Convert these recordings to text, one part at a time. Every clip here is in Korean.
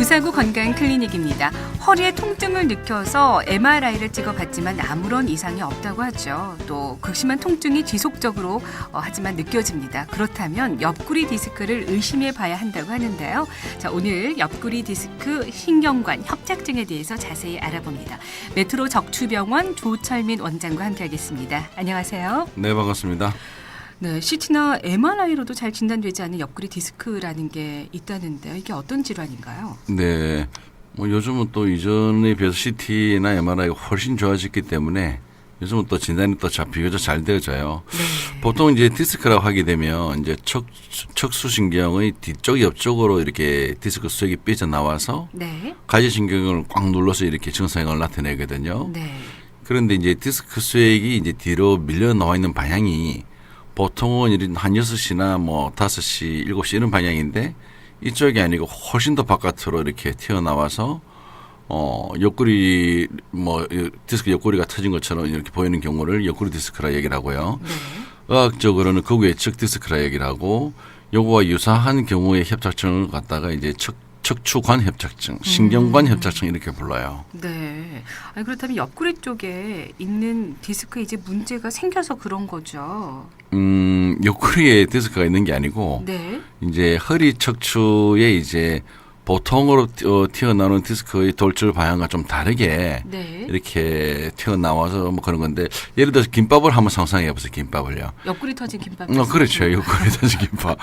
부사구 건강클리닉입니다. 허리에 통증을 느껴서 MRI를 찍어봤지만 아무런 이상이 없다고 하죠. 또 극심한 통증이 지속적으로 하지만 느껴집니다. 그렇다면 옆구리 디스크를 의심해 봐야 한다고 하는데요. 자, 오늘 옆구리 디스크 신경관 협착증에 대해서 자세히 알아봅니다. 메트로 적추병원 조철민 원장과 함께하겠습니다. 안녕하세요. 네, 반갑습니다. 네, CT나 MRI로도 잘 진단되지 않는 옆구리 디스크라는 게 있다는데요. 이게 어떤 질환인가요? 네, 뭐 요즘은 또 이전에 비해서 CT나 MRI가 훨씬 좋아졌기 때문에 요즘은 또 진단이 또 비교적 잘 되어져요. 네. 보통 이제 디스크라고 하게 되면 이제 척수신경의 뒤쪽 옆쪽으로 이렇게 디스크 수액이 삐져나와서 네. 가지신경을 꽉 눌러서 이렇게 증상을 나타내거든요. 네. 그런데 이제 디스크 수액이 이제 뒤로 밀려 나와 있는 방향이 보통은 한 6시나 뭐 5시, 7시 이런 방향인데 이쪽이 아니고 훨씬 더 바깥으로 이렇게 튀어나와서 옆구리 디스크 옆구리가 터진 것처럼 이렇게 보이는 경우를 옆구리 디스크라 얘기를 하고요. 네. 의학적으로는 극외측 디스크라 얘기를 하고 요거와 유사한 경우의 협착증을 갖다가 이제 척추관 협착증, 신경관 협착증 이렇게 불러요. 네. 아니, 그렇다면 옆구리 쪽에 있는 디스크에 이제 문제가 생겨서 그런 거죠. 옆구리에 디스크가 있는 게 아니고 네. 이제 허리 척추에 이제 보통으로 튀어나오는 디스크의 돌출 방향과 좀 다르게 네. 이렇게 튀어나와서 뭐 그런 건데 예를 들어서 김밥을 한번 상상해 보세요. 김밥을요. 옆구리 터진 김밥. 그렇죠. 옆구리 터진 김밥.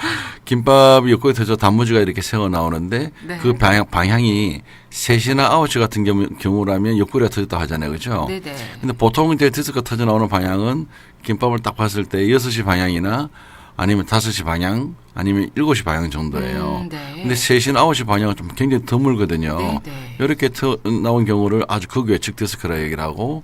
김밥이 옆구리 터져 단무지가 이렇게 새어 나오는데 네. 그 방향이 3시나 9시 같은 경우라면 옆구리가 터졌다 하잖아요. 그렇죠? 네네. 근데 보통 이제 디스크가 터져 나오는 방향은 김밥을 딱 봤을 때 6시 방향이나 아니면 5시 방향 아니면 7시 방향 정도예요. 네. 근데 3시나 9시 방향은 좀 굉장히 드물거든요. 네네. 이렇게 나온 경우를 아주 극외측 디스크라 얘기를 하고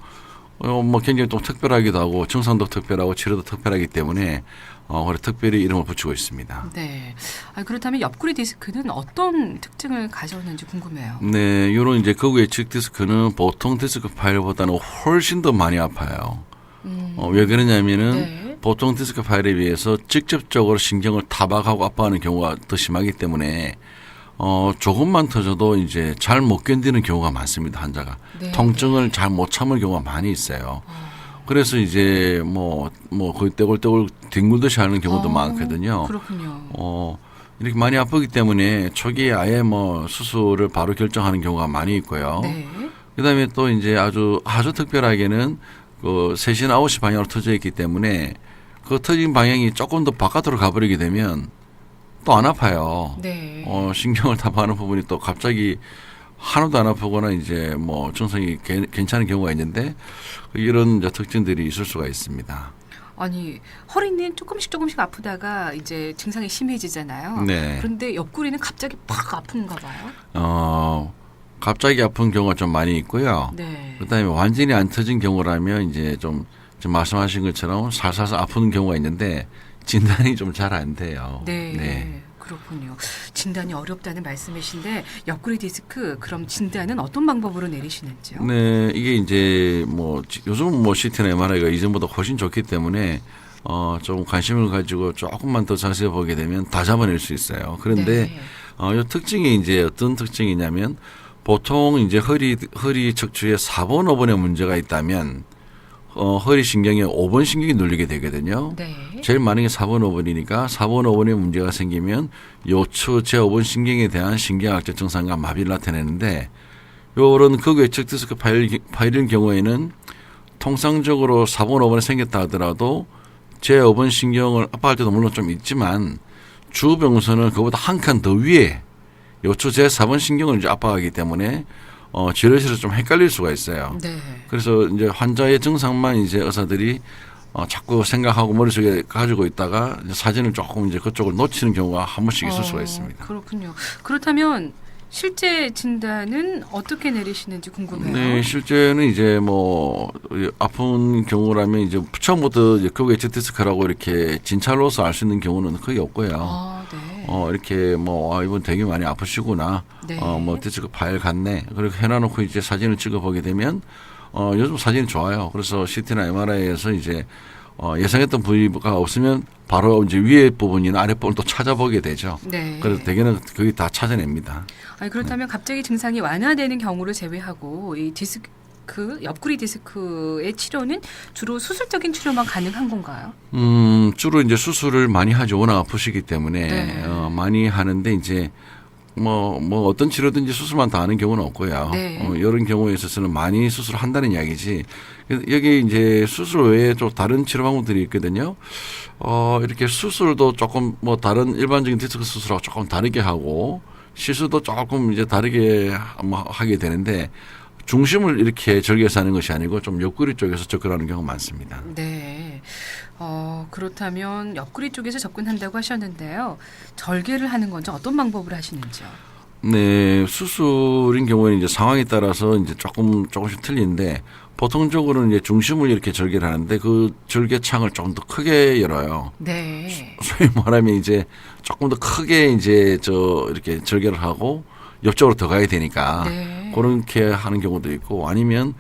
뭐 굉장히 또 특별하기도 하고 증상도 특별하고 치료도 특별하기 때문에 그래 특별히 이름을 붙이고 있습니다. 네. 아, 그렇다면 옆구리 디스크는 어떤 특징을 가져오는지 궁금해요. 네, 이런 이제 극외측 디스크는 보통 디스크 파일보다는 훨씬 더 많이 아파요. 왜 그러냐면은 네. 보통 디스크 파일에 비해서 직접적으로 신경을 타박하고 압박하는 경우가 더 심하기 때문에 조금만 터져도 이제 잘 못 견디는 경우가 많습니다. 환자가 네. 통증을 잘 못 참을 경우가 많이 있어요. 그래서 이제 거의 떼굴떼굴 뒹굴듯이 하는 경우도 많거든요. 그렇군요. 이렇게 많이 아프기 때문에 초기에 아예 수술을 바로 결정하는 경우가 많이 있고요. 네. 그다음에 또 이제 아주 특별하게는 그 3시나 9시 방향으로 터져 있기 때문에 그 터진 방향이 조금 더 바깥으로 가버리게 되면 또 안 아파요. 네. 신경을 타박하는 부분이 또 갑자기 하나도 안 아프거나 이제 증상이 괜찮은 경우가 있는데 이런 이제 특징들이 있을 수가 있습니다. 아니, 허리는 조금씩 아프다가 이제 증상이 심해지잖아요. 네. 그런데 옆구리는 갑자기 팍 아픈가 봐요. 갑자기 아픈 경우가 좀 많이 있고요. 네. 그다음에 완전히 안 터진 경우라면 이제 좀 말씀하신 것처럼 살살 아픈 경우가 있는데 진단이 좀 잘 안 돼요. 네. 그렇군요. 진단이 어렵다는 말씀이신데 옆구리 디스크 그럼 진단은 어떤 방법으로 내리시는지요? 네, 이게 이제 요즘은 CT나 MRI가 이전보다 훨씬 좋기 때문에 좀 관심을 가지고 조금만 더 자세히 보게 되면 다 잡아낼 수 있어요. 그런데 네. 이 특징이 이제 어떤 특징이냐면 보통 이제 허리 척추에 4번, 5번에 문제가 있다면 허리 신경에 5번 신경이 눌리게 되거든요. 네. 제일 많은 게 4번, 5번이니까 4번, 5번에 문제가 생기면 요추 제5번 신경에 대한 신경학적 증상과 마비를 나타내는데 요런 극외측 디스크 파일인 경우에는 통상적으로 4번, 5번에 생겼다 하더라도 제5번 신경을 압박할 때도 물론 좀 있지만 주병선은 그보다 한 칸 더 위에 요추 제4번 신경을 이제 압박하기 때문에 진료실에서 좀 헷갈릴 수가 있어요. 네. 그래서 이제 환자의 증상만 이제 의사들이 자꾸 생각하고 머릿속에 가지고 있다가 이제 사진을 조금 이제 그쪽을 놓치는 경우가 한 번씩 있을 수가 있습니다. 그렇군요. 그렇다면 실제 진단은 어떻게 내리시는지 궁금해요. 네, 실제는 이제 아픈 경우라면 이제 처음부터 극외측 디스크라고 이렇게 진찰로서 알 수 있는 경우는 거의 없고요. 네. 이렇게 이분 되게 많이 아프시구나. 네. 디스크 파일 같네. 그리고 해놔놓고 이제 사진을 찍어보게 되면 요즘 사진이 좋아요. 그래서 CT나 MRI에서 이제 예상했던 부위가 없으면 바로 이제 위에 부분이나 아래 부분을 또 찾아보게 되죠. 네. 그래서 대개는 거의 다 찾아냅니다. 아니, 그렇다면 갑자기 증상이 완화되는 경우를 제외하고 이 디스크, 옆구리 디스크의 치료는 주로 수술적인 치료만 가능한 건가요? 주로 이제 수술을 많이 하죠. 워낙 아프시기 때문에 네. 많이 하는데 이제 뭐 어떤 치료든지 수술만 다 하는 경우는 없고요. 네. 이런 경우에 있어서는 많이 수술을 한다는 이야기지. 여기 이제 수술 외에 또 다른 치료 방법들이 있거든요. 이렇게 수술도 조금 뭐 다른 일반적인 디스크 수술하고 조금 다르게 하고 시술도 조금 이제 다르게 하게 되는데 중심을 이렇게 절개해서 하는 것이 아니고 좀 옆구리 쪽에서 접근하는 경우가 많습니다. 네. 그렇다면 옆구리 쪽에서 접근한다고 하셨는데요. 절개를 하는 건지 어떤 방법을 하시는지요? 네, 수술인 경우에는 이제 상황에 따라서 이제 조금씩 틀리는데 보통적으로는 이제 중심을 이렇게 절개를 하는데 그 절개창을 조금 더 크게 열어요. 네. 소위 말하면 이제 조금 더 크게 이제 이렇게 절개를 하고 옆쪽으로 더 가야 되니까 네. 그렇게 하는 경우도 있고 아니면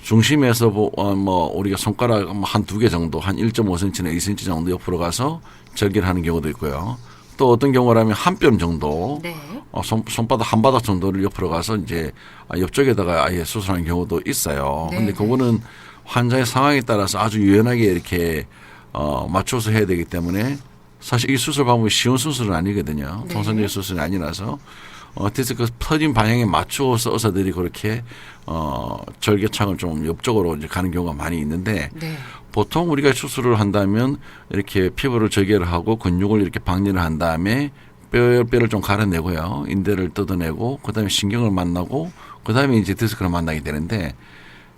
중심에서 우리가 손가락 한 두 개 정도 한 1.5cm나 2cm 정도 옆으로 가서 절개를 하는 경우도 있고요. 또 어떤 경우라면 한 뼘 정도 네. 손바닥 한 바닥 정도를 옆으로 가서 이제 옆쪽에다가 아예 수술하는 경우도 있어요. 네. 근데 그거는 환자의 상황에 따라서 아주 유연하게 이렇게 맞춰서 해야 되기 때문에 사실 이 수술 방법이 쉬운 수술은 아니거든요. 네. 통상적인 수술이 아니라서 디스크 터진 방향에 맞추어서 의사들이 그렇게 절개창을 좀 옆쪽으로 이제 가는 경우가 많이 있는데 네. 보통 우리가 수술을 한다면 이렇게 피부를 절개를 하고 근육을 이렇게 박리를 한 다음에 뼈를 좀 갈아내고요. 인대를 뜯어내고 그다음에 신경을 만나고 그다음에 이제 디스크를 만나게 되는데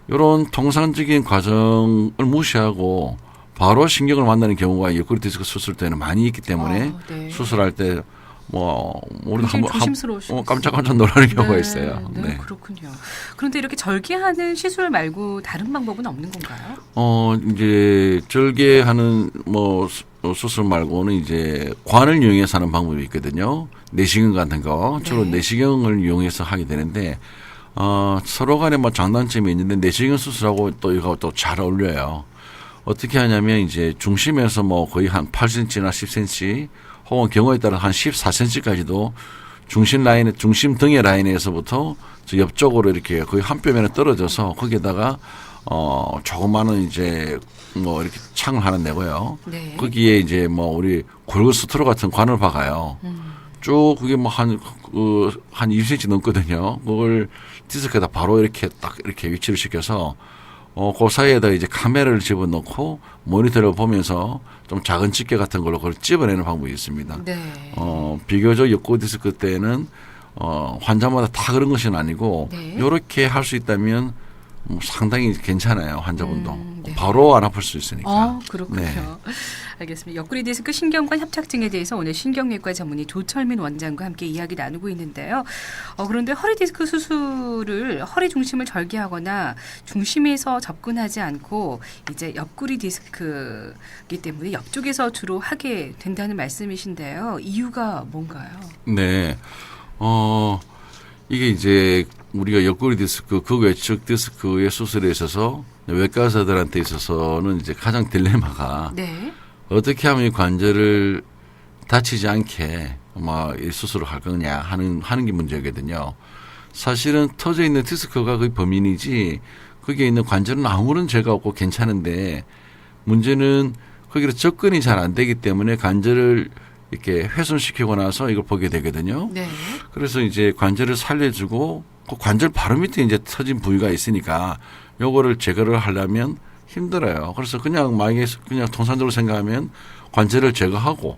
이런 통상적인 과정을 무시하고 바로 신경을 만나는 경우가 옆구리 디스크 수술 때는 많이 있기 때문에 네. 수술할 때 우리도 굉장히 조심스러우시죠. 깜짝깜짝 놀라는 경우가 있어요. 네, 네. 그렇군요. 그런데 이렇게 절개하는 시술 말고 다른 방법은 없는 건가요? 이제 절개하는 수술 말고는 이제 관을 이용해서 하는 방법이 있거든요. 내시경 같은 거 주로 네. 내시경을 이용해서 하게 되는데 서로 간에 장단점이 있는데 내시경 수술하고 또 이거 또 잘 어울려요. 어떻게 하냐면 이제 중심에서 거의 한 8cm나 10cm 혹은 경우에 따라 한 14cm까지도 중심 등의 라인에서부터 저 옆쪽으로 이렇게 거의 한 뼘에 떨어져서 거기에다가 조그마한 이제 이렇게 창을 하나 내고요. 네. 거기에 이제 우리 골고 스트로 같은 관을 박아요. 쭉 그게 한 20cm 넘거든요. 그걸 디스크에다 바로 이렇게 딱 이렇게 위치를 시켜서 그 사이에다 이제 카메라를 집어넣고 모니터를 보면서 좀 작은 집게 같은 걸로 그걸 집어내는 방법이 있습니다. 네. 비교적 옆구리 디스크 때는 환자마다 다 그런 것은 아니고 네. 이렇게 할 수 있다면 상당히 괜찮아요. 환자분도 네. 바로 안 아플 수 있으니까. 그렇군요. 네. 알겠습니다. 옆구리 디스크 신경관 협착증에 대해서 오늘 신경외과 전문의 조철민 원장과 함께 이야기 나누고 있는데요. 그런데 허리 디스크 수술을 허리 중심을 절개하거나 중심에서 접근하지 않고 이제 옆구리 디스크이기 때문에 옆쪽에서 주로 하게 된다는 말씀이신데요. 이유가 뭔가요? 네. 이게 이제 우리가 옆구리 디스크, 극외측 디스크의 수술에 있어서 외과 의사들한테 있어서는 이제 가장 딜레마가 네. 어떻게 하면 이 관절을 다치지 않게 이 수술을 할 거냐 하는 게 문제거든요. 사실은 터져 있는 디스크가 거의 범인이지 거기에 있는 관절은 아무런 죄가 없고 괜찮은데 문제는 거기로 접근이 잘 안 되기 때문에 관절을 이렇게 훼손시키고 나서 이걸 보게 되거든요. 네. 그래서 이제 관절을 살려주고 그 관절 바로 밑에 이제 터진 부위가 있으니까 요거를 제거를 하려면 힘들어요. 그래서 만약에 그냥 통상적으로 생각하면 관절을 제거하고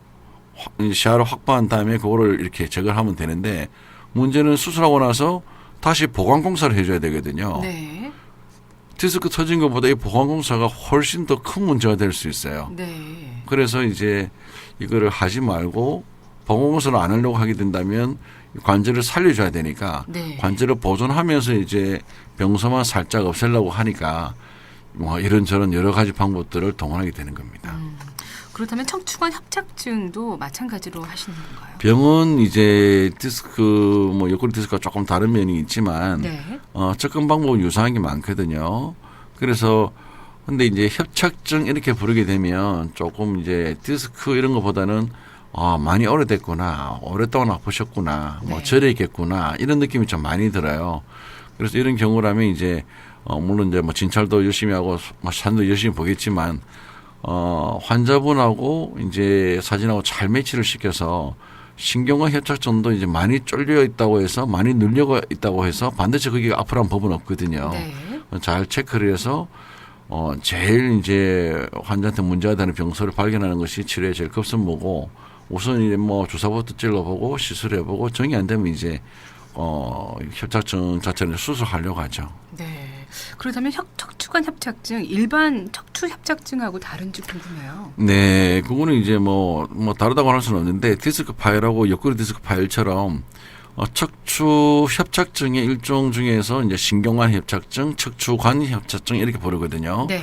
시야를 확보한 다음에 그거를 이렇게 제거를 하면 되는데 문제는 수술하고 나서 다시 보강 공사를 해줘야 되거든요. 네. 디스크 터진 것보다 이 보강 공사가 훨씬 더 큰 문제가 될 수 있어요. 네. 그래서 이제 이거를 하지 말고 보강 공사를 안 하려고 하게 된다면 관절을 살려줘야 되니까 네. 관절을 보존하면서 이제 병서만 살짝 없애려고 하니까 이런저런 여러 가지 방법들을 동원하게 되는 겁니다. 그렇다면 척추관 협착증도 마찬가지로 하시는 건가요? 병은 이제 디스크 옆구리 디스크가 조금 다른 면이 있지만 네. 접근 방법은 유사한 게 많거든요. 그래서 근데 이제 협착증 이렇게 부르게 되면 조금 이제 디스크 이런 것보다는 많이 오래됐구나, 오랫동안 아프셨구나, 뭐 네. 저리겠구나 이런 느낌이 좀 많이 들어요. 그래서 이런 경우라면 이제 물론 이제 뭐 진찰도 열심히 하고 뭐 산도 열심히 보겠지만 환자분하고 이제 사진하고 잘 매치를 시켜서 신경과 협착증도 이제 많이 쫄려 있다고 해서 많이 눌려 있다고 해서 반드시 그게 아프란 법은 없거든요. 네. 잘 체크를 해서 제일 이제 환자한테 문제가 되는 병소를 발견하는 것이 치료의 제일 급선무고 우선 이제 뭐 주사부터 찔러보고 시술해보고 정이 안 되면 이제 협착증 자체는 수술하려고 하죠. 네. 그렇다면 척추관 협착증, 일반 척추 협착증하고 다른지 궁금해요. 네, 그거는 이제 뭐 다르다고 할 수는 없는데 디스크 파일하고 옆구리 디스크 파일처럼 척추 협착증의 일종 중에서 이제 신경관 협착증, 척추관 협착증 이렇게 부르거든요. 네.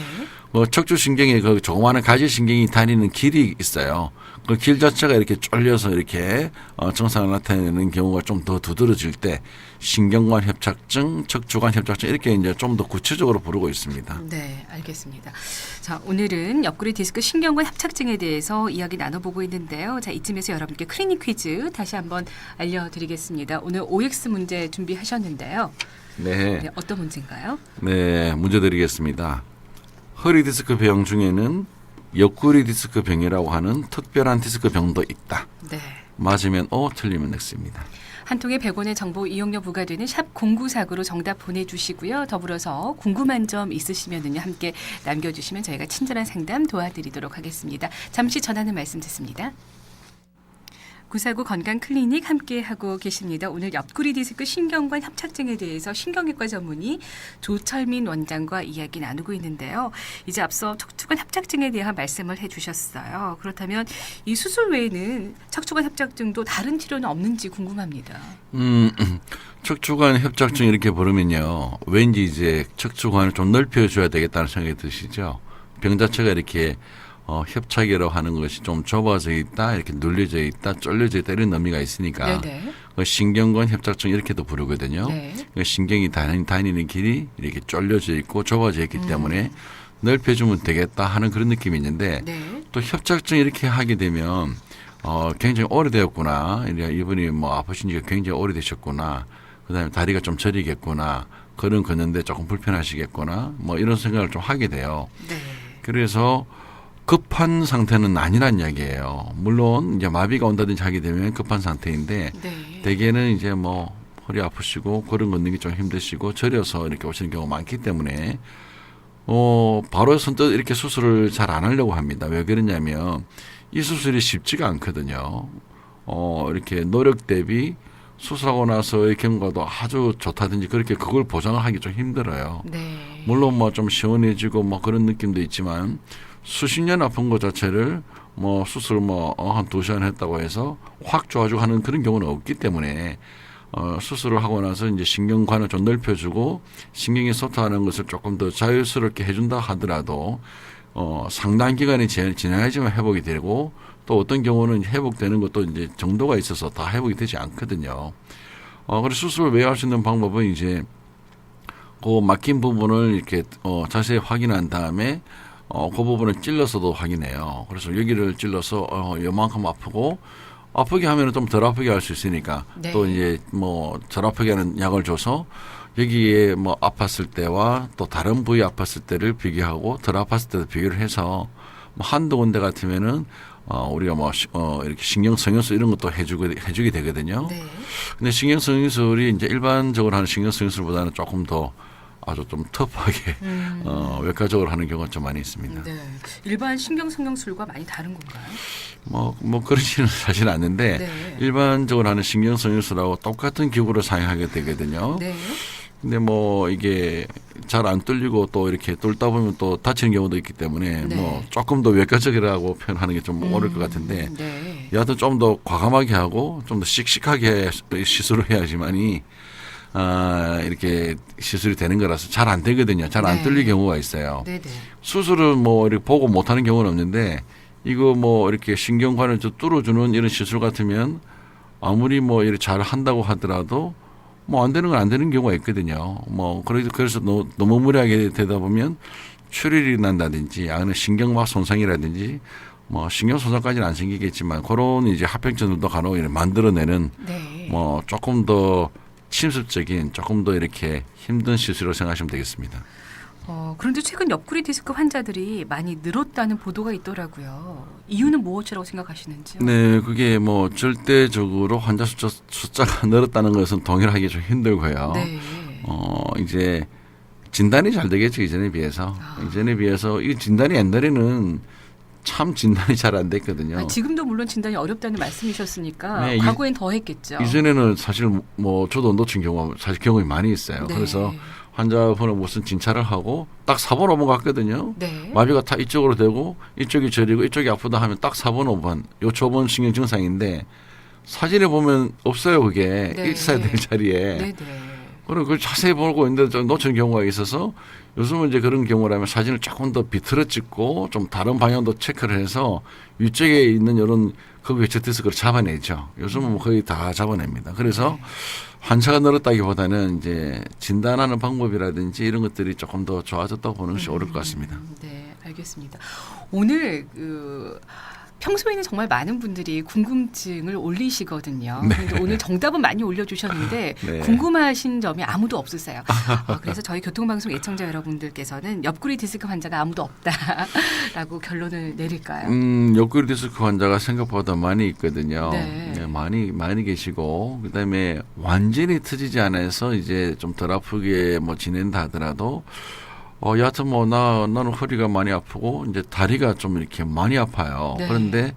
척추 신경에 그 조그마한 가지 신경이 다니는 길이 있어요. 그 길 자체가 이렇게 쫄려서 이렇게 증상을 나타내는 경우가 좀 더 두드러질 때 신경관 협착증, 척추관 협착증 이렇게 이제 좀 더 구체적으로 부르고 있습니다. 네, 알겠습니다. 자, 오늘은 옆구리 디스크 신경관 협착증에 대해서 이야기 나눠보고 있는데요. 자, 이쯤에서 여러분께 클리닉 퀴즈 다시 한번 알려드리겠습니다. 오늘 OX 문제 준비하셨는데요. 네. 네, 어떤 문제인가요? 네, 문제 드리겠습니다. 허리 디스크 병 중에는 옆구리 디스크 병이라고 하는 특별한 디스크 병도 있다. 네. 맞으면 O, 틀리면 X입니다. 한 통에 100원의 정보 이용료 부과되는 샵 0949로 정답 보내주시고요. 더불어서 궁금한 점 있으시면은요, 함께 남겨주시면 저희가 친절한 상담 도와드리도록 하겠습니다. 잠시 전하는 말씀 듣습니다. 949 건강클리닉 함께하고 계십니다. 오늘 옆구리 디스크 신경관 협착증에 대해서 신경외과 전문의 조철민 원장과 이야기 나누고 있는데요. 이제 앞서 척추관 협착증에 대한 말씀을 해주셨어요. 그렇다면 이 수술 외에는 척추관 협착증도 다른 치료는 없는지 궁금합니다. 척추관 협착증 이렇게 부르면요. 왠지 이제 척추관을 좀 넓혀줘야 되겠다는 생각이 드시죠. 병 자체가 이렇게 협착이라고 하는 것이 좀 좁아져 있다, 이렇게 눌려져 있다, 쫄려져 있다 이런 의미가 있으니까 네네. 신경관 협착증 이렇게도 부르거든요. 네. 신경이 다니는 길이 이렇게 쫄려져 있고 좁아져 있기 때문에 넓혀주면 되겠다 하는 그런 느낌이 있는데 네. 또 협착증 이렇게 하게 되면 굉장히 오래되었구나. 이분이 뭐 아프신 지가 굉장히 오래되셨구나. 그다음에 다리가 좀 저리겠구나. 걸음 걷는데 조금 불편하시겠구나. 뭐 이런 생각을 좀 하게 돼요. 네. 그래서 급한 상태는 아니란 이야기예요. 물론 이제 마비가 온다든지 하게 되면 급한 상태인데 네. 대개는 이제 뭐 허리 아프시고 걸음 걷는 게 좀 힘드시고 저려서 이렇게 오시는 경우가 많기 때문에 바로 선뜻 이렇게 수술을 잘 안 하려고 합니다. 왜 그러냐면 이 수술이 쉽지가 않거든요. 이렇게 노력 대비 수술하고 나서의 경과도 아주 좋다든지 그렇게 그걸 보장을 하기 좀 힘들어요. 네. 물론 뭐 좀 시원해지고 뭐 그런 느낌도 있지만 수십 년 아픈 것 자체를 뭐 수술 한 2시간 했다고 해서 확 좋아지고 하는 그런 경우는 없기 때문에 수술을 하고 나서 이제 신경관을 좀 넓혀주고 신경이 소통하는 것을 조금 더 자유스럽게 해준다 하더라도 상당 기간이 지나야지만 회복이 되고 또 어떤 경우는 회복되는 것도 이제 정도가 있어서 다 회복이 되지 않거든요. 그래서 수술을 외에 할 수 있는 방법은 이제 그 막힌 부분을 이렇게 자세히 확인한 다음에 그 부분을 찔러서도 확인해요. 그래서 여기를 찔러서 요만큼 아프게 하면 좀 덜 아프게 할 수 있으니까 네. 또 이제 뭐 덜 아프게 하는 약을 줘서 여기에 뭐 아팠을 때와 또 다른 부위 아팠을 때를 비교하고 덜 아팠을 때도 비교를 해서 뭐 한두 군데 같으면은 우리가 뭐 이렇게 신경성형술 이런 것도 해주게 되거든요. 네. 근데 신경성형술이 이제 일반적으로 하는 신경성형술보다는 조금 더 아주 좀 터프하게 외과적으로 하는 경우가 좀 많이 있습니다. 네. 일반 신경성형술과 많이 다른 건가요? 뭐 그렇지는 사실 않는데 네. 일반적으로 하는 신경성형술하고 똑같은 기구를 사용하게 되거든요. 네. 근데 뭐 이게 잘 안 뚫리고 또 이렇게 뚫다 보면 또 다치는 경우도 있기 때문에 네. 뭐 조금 더 외과적이라고 표현하는 게 좀 어려울 것 같은데 네. 여하튼 좀 더 과감하게 하고 좀 더 씩씩하게 시술을 해야지만이 이렇게 시술이 되는 거라서 잘 안 되거든요. 잘 안 네. 뚫릴 경우가 있어요. 네. 네. 수술은 뭐 이렇게 보고 못하는 경우는 없는데 이거 뭐 이렇게 신경관을 좀 뚫어주는 이런 시술 같으면 아무리 뭐 이렇게 잘 한다고 하더라도 뭐 안 되는 건 안 되는 경우가 있거든요. 뭐 그래서 너무 무리하게 되다 보면 출혈이 난다든지 아니면 신경막 손상이라든지 뭐 신경 손상까지는 안 생기겠지만 그런 이제 합병증들도 간혹 이렇게 만들어내는 네. 뭐 조금 더 침습적인 조금 더 이렇게 힘든 시술이라고 생각하시면 되겠습니다. 그런데 최근 옆구리 디스크 환자들이 많이 늘었다는 보도가 있더라고요. 이유는 무엇이라고 생각하시는지요? 네, 그게 뭐 절대적으로 환자 숫자가 늘었다는 것은 동일하게 좀 힘들고요. 네. 이제 진단이 잘 되겠죠, 이전에 비해서. 이전에 비해서 이 진단이 옛날에는 참 진단이 잘 안 됐거든요. 지금도 물론 진단이 어렵다는 말씀이셨으니까 네, 과거엔 더 했겠죠. 이전에는 사실 뭐 저도 언도층 경우 사실 경험이 많이 있어요. 네. 그래서 환자분을 무슨 진찰을 하고 딱 4번 5번 갔거든요. 네. 마비가 다 이쪽으로 되고 이쪽이 저리고 이쪽이 아프다 하면 딱 4번 5번 요초본 신경 증상인데 사진에 보면 없어요. 그게 네. 있어야 될 자리에. 네, 네. 그리고 그걸 자세히 보고 있는데 좀 놓친 경우가 있어서 요즘은 이제 그런 경우라면 사진을 조금 더 비틀어 찍고 좀 다른 방향도 체크를 해서 위쪽에 있는 이런 그 외측 디스크를 잡아내죠. 요즘은 뭐 거의 다 잡아냅니다. 그래서 환자가 늘었다기보다는 이제 진단하는 방법이라든지 이런 것들이 조금 더 좋아졌다고 보는 것이 옳을 것 같습니다. 네, 알겠습니다. 오늘 평소에는 정말 많은 분들이 궁금증을 올리시거든요. 그런데 오늘 정답은 많이 올려주셨는데 네. 궁금하신 점이 아무도 없으세요. 그래서 저희 교통방송 애청자 여러분들께서는 옆구리 디스크 환자가 아무도 없다라고 결론을 내릴까요? 옆구리 디스크 환자가 생각보다 많이 있거든요. 네. 네, 많이 계시고 그다음에 완전히 터지지 않아서 이제 좀 덜 아프게 뭐 지낸다 하더라도 여하튼 뭐 나는 허리가 많이 아프고 이제 다리가 좀 이렇게 많이 아파요. 네. 그런데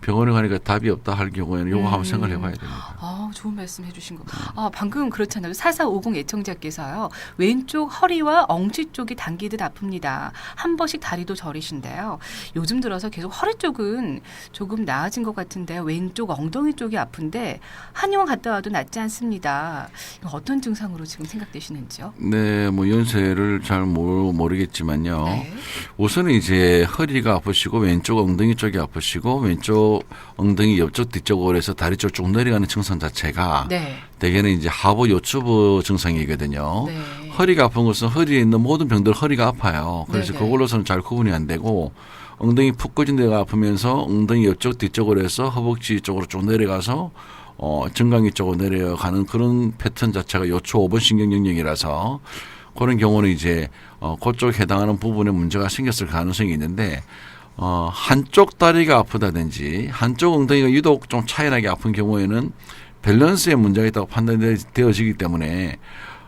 병원에 가니까 답이 없다 할 경우에는 요거 한번 생각을 해봐야 됩니다. 좋은 말씀 해주신 거. 방금 그렇잖아요. 4450 애청자께서요. 왼쪽 허리와 엉치 쪽이 당기듯 아픕니다. 한 번씩 다리도 저리신데요. 요즘 들어서 계속 허리 쪽은 조금 나아진 것 같은데 왼쪽 엉덩이 쪽이 아픈데 한의원 갔다 와도 낫지 않습니다. 이거 어떤 증상으로 지금 생각되시는지요? 네, 뭐 연세를 잘 모르겠지만요. 네. 우선은 이제 허리가 아프시고 왼쪽 엉덩이 쪽이 아프시고 왼쪽 엉덩이 옆쪽 뒤쪽으로 해서 다리 쪽 쭉 내려가는 증상 자체가 네. 대개는 이제 하부 요추부 증상이거든요. 네. 허리가 아픈 것은 허리에 있는 모든 병들 허리가 아파요. 그래서 네네. 그걸로서는 잘 구분이 안 되고 엉덩이 푹 꺼진 데가 아프면서 엉덩이 옆쪽 뒤쪽으로 해서 허벅지 쪽으로 쭉 내려가서 정강이 쪽으로 내려가는 그런 패턴 자체가 요추 5번 신경 영역이라서 그런 경우는 이제 그쪽 해당하는 부분에 문제가 생겼을 가능성이 있는데 한쪽 다리가 아프다든지 한쪽 엉덩이가 유독 좀 차이나게 아픈 경우에는 밸런스에 문제가 있다고 판단되어지기 때문에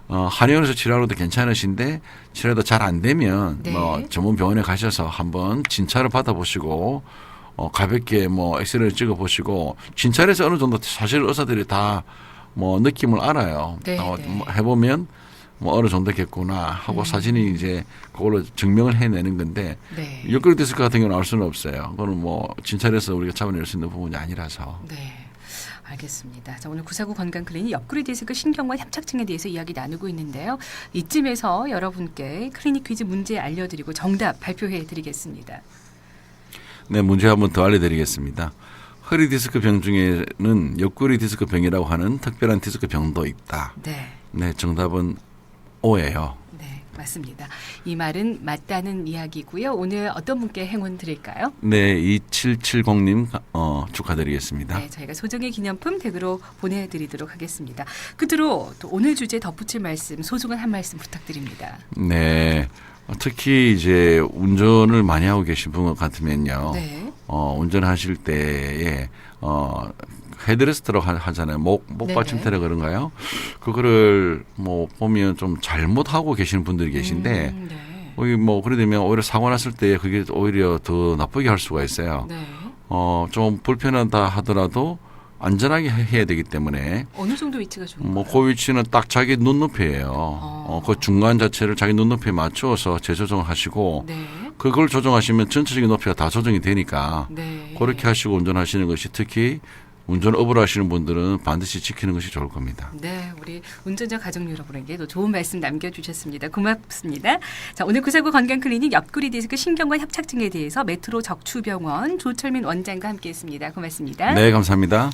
한의원에서 치료하러도 괜찮으신데 치료도 잘 안 되면 네. 뭐 전문 병원에 가셔서 한번 진찰을 받아보시고 가볍게 뭐 엑스레이를 찍어보시고 진찰에서 어느 정도 사실 의사들이 다 뭐 느낌을 알아요. 네, 뭐 네. 해보면 뭐 어느 정도겠구나 하고 사진이 이제 그걸로 증명을 해내는 건데 네. 옆구리 디스크 같은 경우는 알 수는 없어요. 그거는 뭐 진찰해서 우리가 잡아낼 수 있는 부분이 아니라서. 네. 알겠습니다. 자, 오늘 949 건강클리닉 옆구리 디스크 신경관 협착증에 대해서 이야기 나누고 있는데요. 이쯤에서 여러분께 클리닉 퀴즈 문제 알려드리고 정답 발표해 드리겠습니다. 네, 문제 한번 더 알려드리겠습니다. 허리 디스크 병 중에는 옆구리 디스크 병이라고 하는 특별한 디스크 병도 있다. 네. 네, 정답은 O예요. 네, 맞습니다. 이 말은 맞다는 이야기고요. 오늘 어떤 분께 행운 드릴까요? 네, 2770님 축하드리겠습니다. 네, 저희가 소정의 기념품 댁으로 보내드리도록 하겠습니다. 끝으로 또 오늘 주제 덧붙일 말씀, 소중한 한 말씀 부탁드립니다. 네, 특히 이제 운전을 많이 하고 계신 분 같으면요. 네. 운전하실 때에 헤드레스트로 하잖아요. 목 받침대라 그런가요? 그거를 뭐 보면 좀 잘못하고 계시는 분들이 계신데 네. 거기 뭐 그래 되면 오히려 사고 났을 때 그게 오히려 더 나쁘게 할 수가 있어요. 네. 좀 불편하다 하더라도 안전하게 해야 되기 때문에 어느 정도 위치가 좋은가요? 뭐 그 위치는 딱 자기 눈높이예요. 그 중간 자체를 자기 눈높이에 맞추어서 재조정을 하시고 네. 그걸 조정하시면 전체적인 높이가 다 조정이 되니까 네. 그렇게 하시고 운전하시는 것이 특히 운전업을 하시는 분들은 반드시 지키는 것이 좋을 겁니다. 네, 우리 운전자 가족 여러분에게도 좋은 말씀 남겨주셨습니다. 고맙습니다. 자, 오늘 949 건강클리닉 옆구리 디스크 신경관 협착증에 대해서 메트로 적추병원 조철민 원장과 함께했습니다. 고맙습니다. 네, 감사합니다.